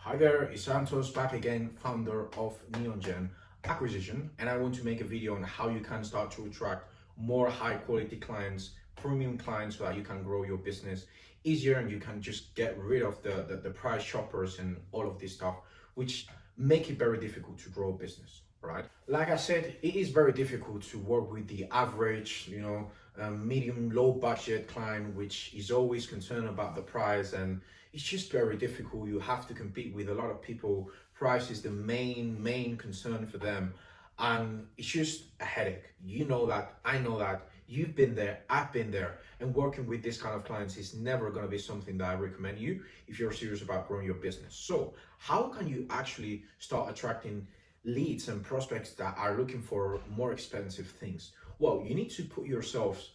Hi there, it's Santos back again, founder of NeonGen Acquisition, and I want to make a video on how you can start to attract more high quality clients, premium clients, so that you can grow your business easier and you can just get rid of the price shoppers and all of this stuff, which make it very difficult to grow a business, right? Like I said, it is very difficult to work with the average, medium, low budget client, which is always concerned about the price, and it's just very difficult. You have to compete with a lot of people. Price is the main concern for them, and it's just a headache. You know that, I know that, you've been there, I've been there, and working with this kind of clients is never going to be something that I recommend you if you're serious about growing your business. So how can you actually start attracting leads and prospects that are looking for more expensive things? Well, you need to put yourselves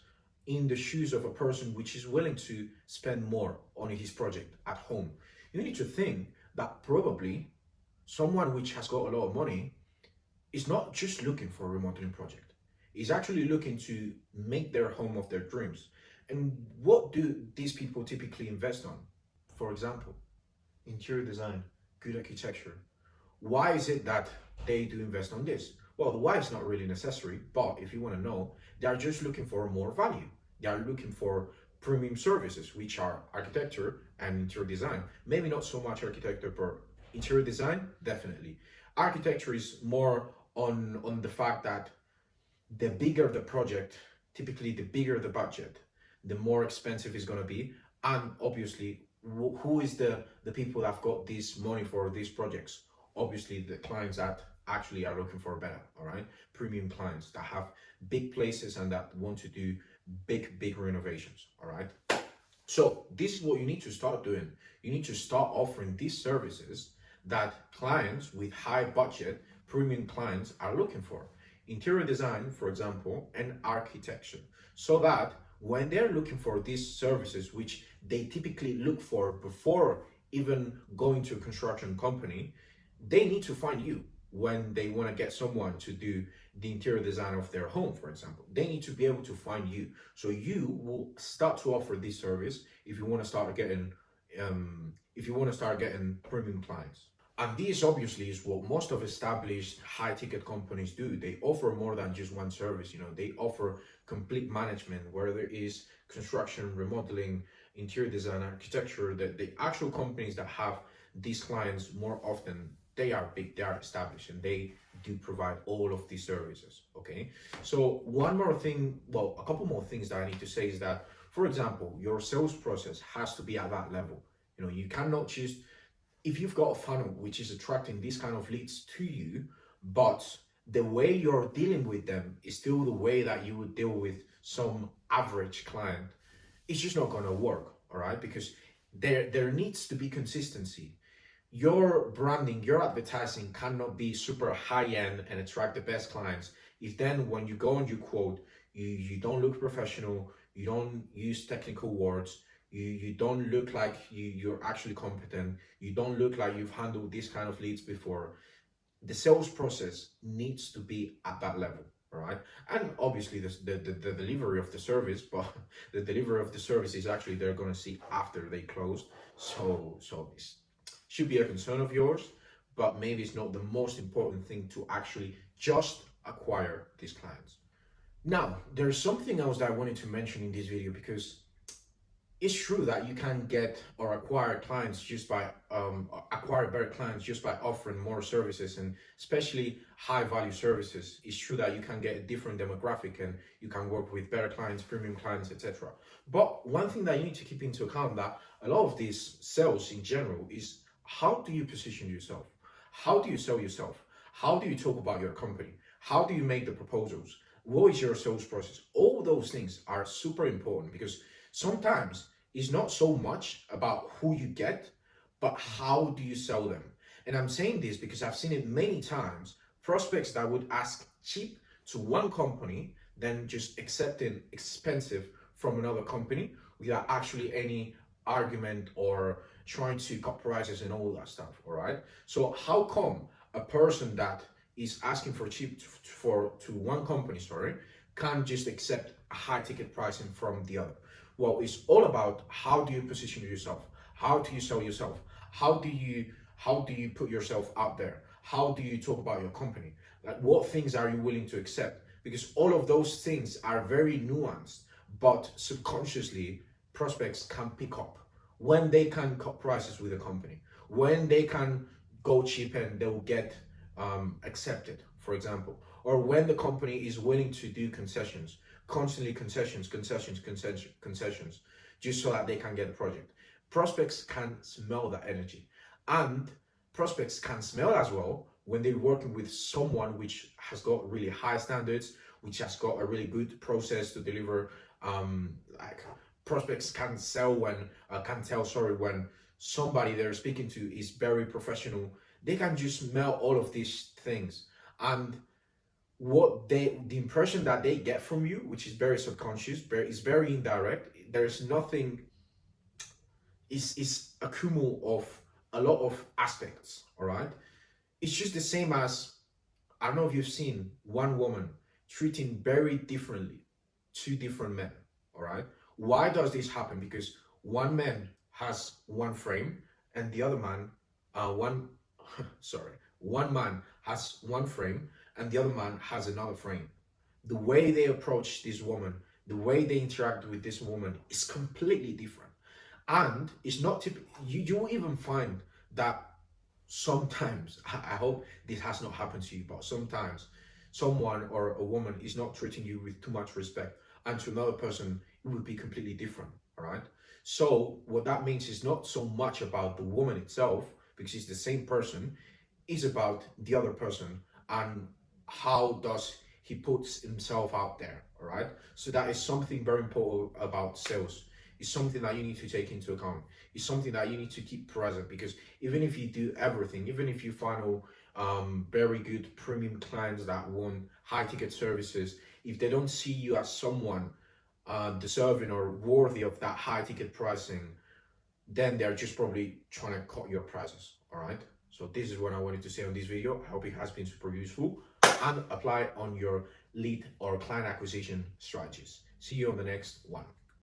in the shoes of a person which is willing to spend more on his project at home. You need to think that probably someone which has got a lot of money is not just looking for a remodeling project. Is actually looking to make their home of their dreams. And what do these people typically invest on? For example, interior design, good architecture. Why is it that they do invest on this? Well, the why is not really necessary, but if you want to know, they are just looking for more value. They are looking for premium services, which are architecture and interior design. Maybe not so much architecture, but interior design, definitely. Architecture is more on the fact that the bigger the project, typically the bigger the budget, the more expensive it's going to be. And obviously, who is the people that have got this money for these projects? Obviously, the clients that actually are looking for better, all right? Premium clients that have big places and that want to do big renovations, all right? So this is what you need to start doing. You need to start offering these services that clients with high budget, premium clients are looking for. Interior design, for example, and architecture, so that when they're looking for these services, which they typically look for before even going to a construction company, they need to find you when they want to get someone to do the interior design of their home, for example. They need to be able to find you. So you will start to offer this service if you want to start getting premium clients. And this obviously is what most of established high ticket companies do. They offer more than just one service. They offer complete management, where there is construction, remodeling, interior design, architecture. The actual companies that have these clients more often, they are big, they are established, and they do provide all of these services. Okay, so one more thing, well, a couple more things that I need to say is that, for example, your sales process has to be at that level. You cannot just, if you've got a funnel which is attracting these kind of leads to you, but the way you're dealing with them is still the way that you would deal with some average client, it's just not going to work, all right? Because there needs to be consistency. Your branding, your advertising cannot be super high end and attract the best clients if then when you go and you quote, you don't look professional, you don't use technical words, you don't look like you're actually competent, you don't look like you've handled this kind of leads before. The sales process needs to be at that level, all right? And obviously the delivery of the service, but the delivery of the service is actually they're going to see after they close. So this should be a concern of yours, but maybe it's not the most important thing to actually just acquire these clients. Now, there's something else that I wanted to mention in this video, because it's true that you can get or acquire clients just by acquire better clients just by offering more services, and especially high value services. It's true that you can get a different demographic and you can work with better clients, premium clients, etc. But one thing that you need to keep into account, that a lot of these sales in general is, how do you position yourself? How do you sell yourself? How do you talk about your company? How do you make the proposals? What is your sales process? All those things are super important, because sometimes it's not so much about who you get, but how do you sell them? And I'm saying this because I've seen it many times, prospects that would ask cheap to one company, then just accepting expensive from another company without actually any argument or trying to cut prices and all that stuff, all right? So how come a person that is asking for cheap to one company, can't just accept a high ticket pricing from the other? Well, it's all about how do you position yourself? How do you sell yourself? How do How do you put yourself out there? How do you talk about your company? Like, what things are you willing to accept? Because all of those things are very nuanced, but subconsciously, prospects can pick up when they can cut prices with a company, when they can go cheap and they'll get accepted, for example, or when the company is willing to do concessions, constantly concessions, just so that they can get the project. Prospects can smell that energy, and prospects can smell as well when they're working with someone which has got really high standards, which has got a really good process to deliver. Like, prospects can sell when can tell, sorry, when somebody they're speaking to is very professional. They can just smell all of these things, and the impression that they get from you, which is very subconscious, is very indirect. There's nothing. Is a cumul of a lot of aspects. All right, it's just the same as, I don't know if you've seen one woman treating very differently two different men. All right. Why does this happen? Because one man has one frame and the other man, one, sorry, one man has one frame and the other man has another frame. The way they approach this woman, the way they interact with this woman is completely different. And it's not typical. You will even find that sometimes, I hope this has not happened to you, but sometimes someone or a woman is not treating you with too much respect, and to another person it would be completely different. All right, so what that means is not so much about the woman itself, because it's the same person, is about the other person and how does he puts himself out there. All right, so that is something very important about sales. It's something that you need to take into account. It's something that you need to keep present, because even if you do everything, even if you funnel very good premium clients that want high ticket services, if they don't see you as someone deserving or worthy of that high ticket pricing, then they're just probably trying to cut your prices. All right, so this is what I wanted to say on this video. I hope it has been super useful and apply on your lead or client acquisition strategies. See you on the next one.